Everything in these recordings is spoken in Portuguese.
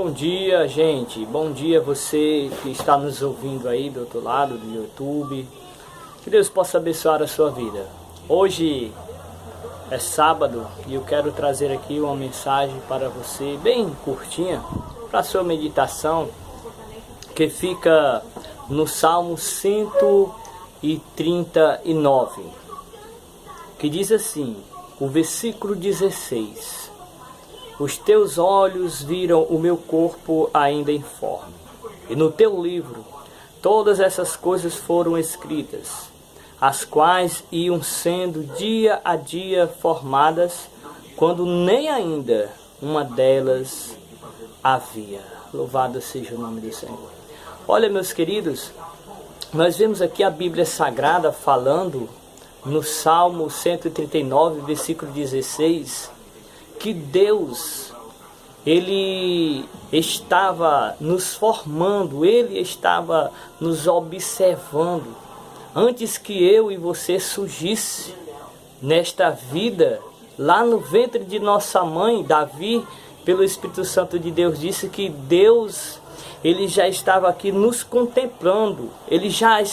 Bom dia, gente. Bom dia você que está nos ouvindo aí do outro lado do YouTube. Que Deus possa abençoar a sua vida. Hoje é sábado e eu quero trazer aqui uma mensagem para você bem curtinha para sua meditação, que fica no Salmo 139, que diz assim, o versículo 16: os teus olhos viram o meu corpo ainda informe, e no teu livro todas essas coisas foram escritas, as quais iam sendo dia a dia formadas, quando nem ainda uma delas havia. Louvado seja o nome do Senhor. Olha, meus queridos, nós vemos aqui a Bíblia Sagrada falando no Salmo 139, versículo 16, que Deus, Ele estava nos formando, Ele estava nos observando, antes que eu e você surgisse nesta vida, lá no ventre de nossa mãe. Davi, pelo Espírito Santo de Deus, disse que Deus, Ele já estava aqui nos contemplando, Ele já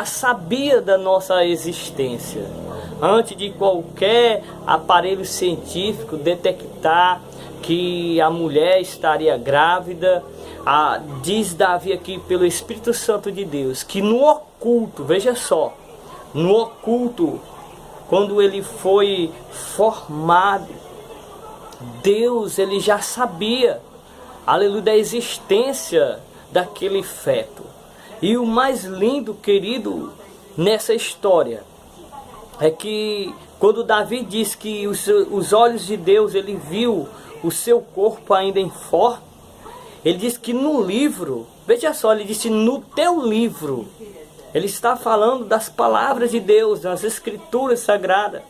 sabia da nossa existência, antes de qualquer aparelho científico detectar que a mulher estaria grávida. Diz Davi aqui pelo Espírito Santo de Deus que no oculto, veja só, no oculto, quando ele foi formado, Deus, ele já sabia, aleluia, da existência daquele feto. E o mais lindo, querido, nessa história é que quando Davi diz que os olhos de Deus, ele viu o seu corpo ainda informe, ele diz que no livro, veja só, ele disse no teu livro, ele está falando das palavras de Deus, das escrituras sagradas,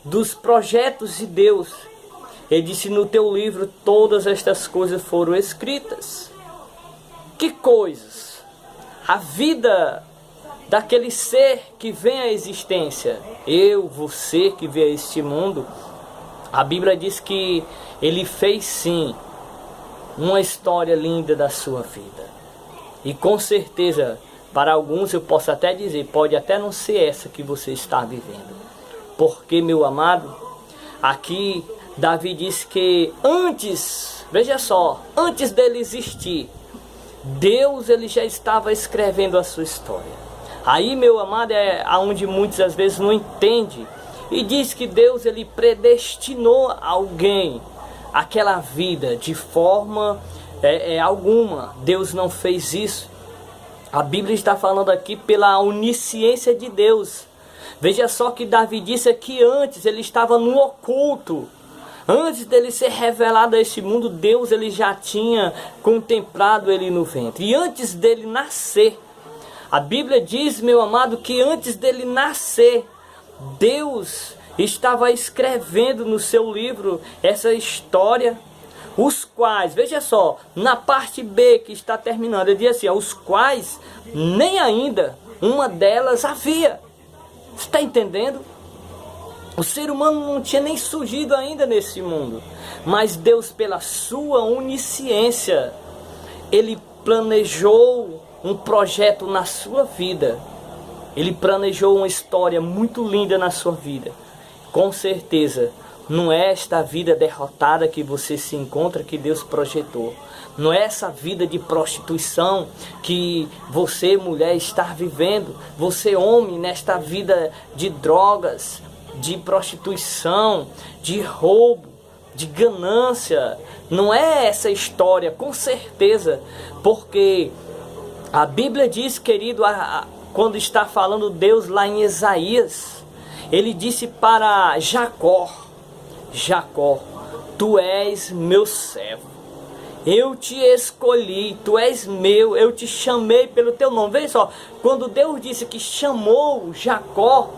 dos projetos de Deus. Ele disse no teu livro todas estas coisas foram escritas. Que coisas? A vida daquele ser que vem à existência, eu, você que vê a este mundo. A Bíblia diz que Ele fez sim uma história linda da sua vida. E com certeza, para alguns eu posso até dizer, pode até não ser essa que você está vivendo. Porque, meu amado, aqui Davi diz que antes, veja só, antes dele existir, Deus, ele já estava escrevendo a sua história. Aí, meu amado, é onde muitas às vezes não entende e diz que Deus, ele predestinou alguém aquela vida de forma alguma. Deus não fez isso. A Bíblia está falando aqui pela onisciência de Deus. Veja só que Davi disse que antes ele estava no oculto. Antes dele ser revelado a este mundo, Deus, ele já tinha contemplado ele no ventre. E antes dele nascer, a Bíblia diz, meu amado, que antes dele nascer, Deus estava escrevendo no seu livro essa história, os quais, veja só, na parte B que está terminando, ele diz assim, os quais nem ainda uma delas havia. Você está entendendo? O ser humano não tinha nem surgido ainda nesse mundo, mas Deus, pela sua onisciência, Ele planejou um projeto na sua vida. Ele planejou uma história muito linda na sua vida. Com certeza, não é esta vida derrotada que você se encontra que Deus projetou. Não é essa vida de prostituição que você, mulher, está vivendo. Você, homem, nesta vida de drogas, de prostituição, de roubo, de ganância. Não é essa história, com certeza. Porque a Bíblia diz, querido, quando está falando Deus lá em Isaías, Ele disse para Jacó, Jacó, tu és meu servo, eu te escolhi, tu és meu, eu te chamei pelo teu nome. Veja só, quando Deus disse que chamou Jacó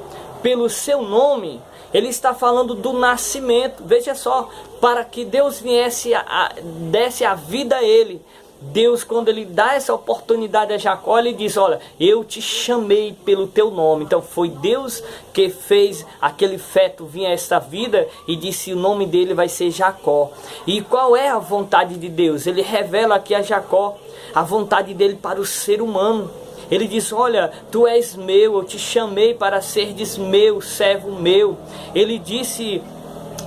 pelo seu nome, Ele está falando do nascimento. Veja só, para que Deus desse a vida a ele, Deus, quando ele dá essa oportunidade a Jacó, ele diz, olha, eu te chamei pelo teu nome. Então foi Deus que fez aquele feto vir a esta vida e disse, o nome dele vai ser Jacó. E qual é a vontade de Deus? Ele revela aqui a Jacó a vontade dele para o ser humano. Ele diz, olha, tu és meu, eu te chamei para seres meu, servo meu. Ele disse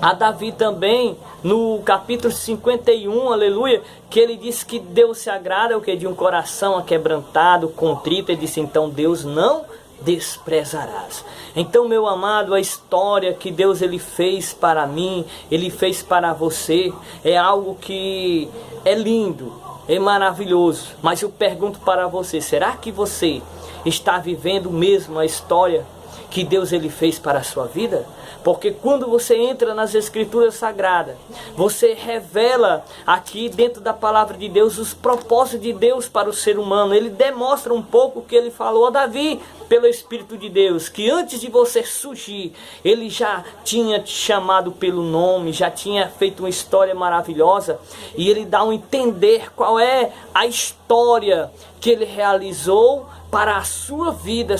a Davi também, no capítulo 51, aleluia, que ele disse que Deus se agrada o que de um coração aquebrantado, contrito. Ele disse, então Deus não desprezarás. Então, meu amado, a história que Deus ele fez para mim, ele fez para você, é algo que é lindo, é maravilhoso. Mas eu pergunto para você, será que você está vivendo mesmo a história que Deus ele fez para a sua vida? Porque quando você entra nas Escrituras Sagradas, você revela aqui dentro da palavra de Deus os propósitos de Deus para o ser humano. Ele demonstra um pouco o que ele falou a Davi pelo Espírito de Deus, que antes de você surgir, ele já tinha te chamado pelo nome, já tinha feito uma história maravilhosa, e ele dá um entender qual é a história que ele realizou para a sua vida,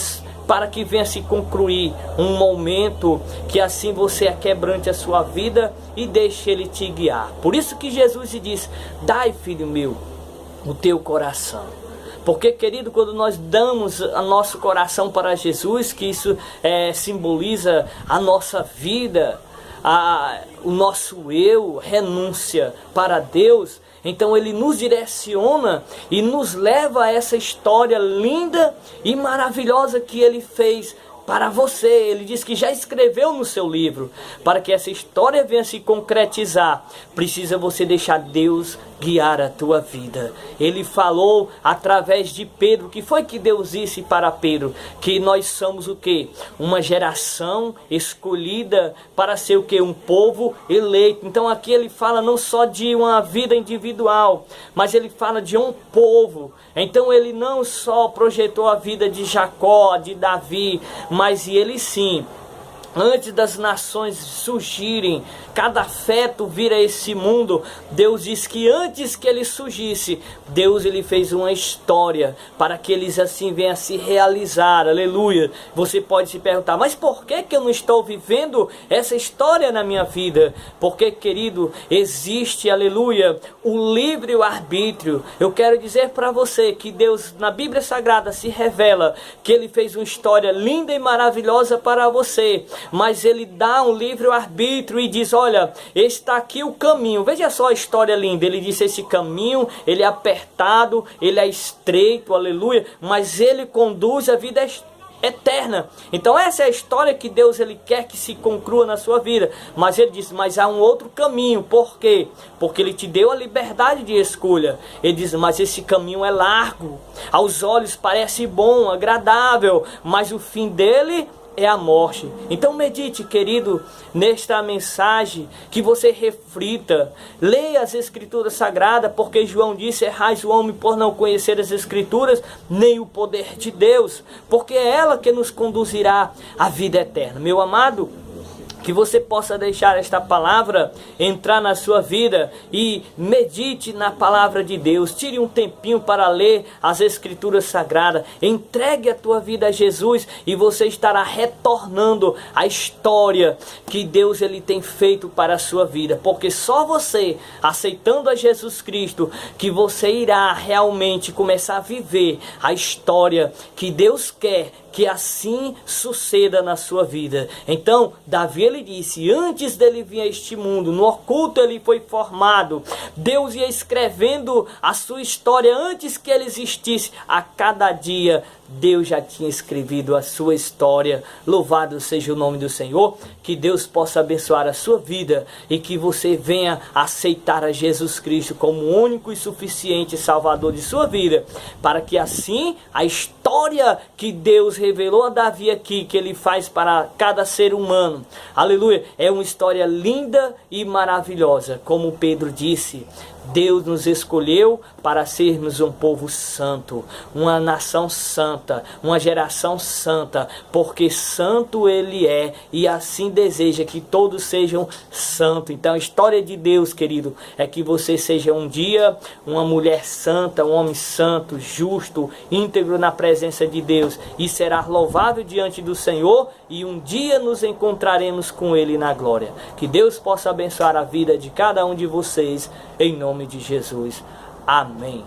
para que venha se concluir um momento que assim você aquebrante a sua vida e deixe ele te guiar. Por isso que Jesus diz, dai, filho meu, o teu coração. Porque, querido, quando nós damos o nosso coração para Jesus, que isso simboliza a nossa vida, o nosso eu, renúncia para Deus, então ele nos direciona e nos leva a essa história linda e maravilhosa que ele fez para você. Ele diz que já escreveu no seu livro. Para que essa história venha se concretizar, precisa você deixar Deus guiar a tua vida. Ele falou através de Pedro, que foi que Deus disse para Pedro? Que nós somos o quê? Uma geração escolhida para ser o quê? Um povo eleito. Então aqui ele fala não só de uma vida individual, mas ele fala de um povo. Então ele não só projetou a vida de Jacó, de Davi, mas ele sim, antes das nações surgirem, cada feto vir a esse mundo, Deus diz que antes que ele surgisse, Deus ele fez uma história para que eles assim venham a se realizar, aleluia. Você pode se perguntar, mas por que eu não estou vivendo essa história na minha vida? Porque, querido, existe, aleluia, o livre-arbítrio. Eu quero dizer para você que Deus na Bíblia Sagrada se revela que ele fez uma história linda e maravilhosa para você, mas ele dá um livre-arbítrio e diz, olha, está aqui o caminho. Veja só a história linda. Ele disse, esse caminho, ele é apertado, ele é estreito, aleluia, mas ele conduz a vida eterna. Então essa é a história que Deus ele quer que se conclua na sua vida. Mas ele disse, mas há um outro caminho. Por quê? Porque ele te deu a liberdade de escolha. Ele diz, mas esse caminho é largo, aos olhos parece bom, agradável, mas o fim dele é a morte. Então medite, querido, nesta mensagem, que você reflita, leia as Escrituras Sagradas, porque João disse, errais o homem por não conhecer as Escrituras, nem o poder de Deus, porque é ela que nos conduzirá à vida eterna. Meu amado, que você possa deixar esta palavra entrar na sua vida e medite na palavra de Deus. Tire um tempinho para ler as Escrituras Sagradas. Entregue a tua vida a Jesus e você estará retornando à história que Deus ele tem feito para a sua vida. Porque só você, aceitando a Jesus Cristo, que você irá realmente começar a viver a história que Deus quer que assim suceda na sua vida. Então, Davi ele disse, antes dele vir a este mundo, no oculto ele foi formado. Deus ia escrevendo a sua história antes que ele existisse. A cada dia, Deus já tinha escrevido a sua história. Louvado seja o nome do Senhor. Que Deus possa abençoar a sua vida e que você venha aceitar a Jesus Cristo como o único e suficiente Salvador de sua vida, para que assim a história que Deus revelou a Davi aqui, que ele faz para cada ser humano, aleluia, é uma história linda e maravilhosa. Como Pedro disse, Deus nos escolheu para sermos um povo santo, uma nação santa, uma geração santa, porque santo Ele é e assim deseja que todos sejam santos. Então a história de Deus, querido, é que você seja um dia uma mulher santa, um homem santo, justo, íntegro na presença de Deus, e será louvável diante do Senhor, e um dia nos encontraremos com Ele na glória. Que Deus possa abençoar a vida de cada um de vocês, em nome de Jesus. Amém.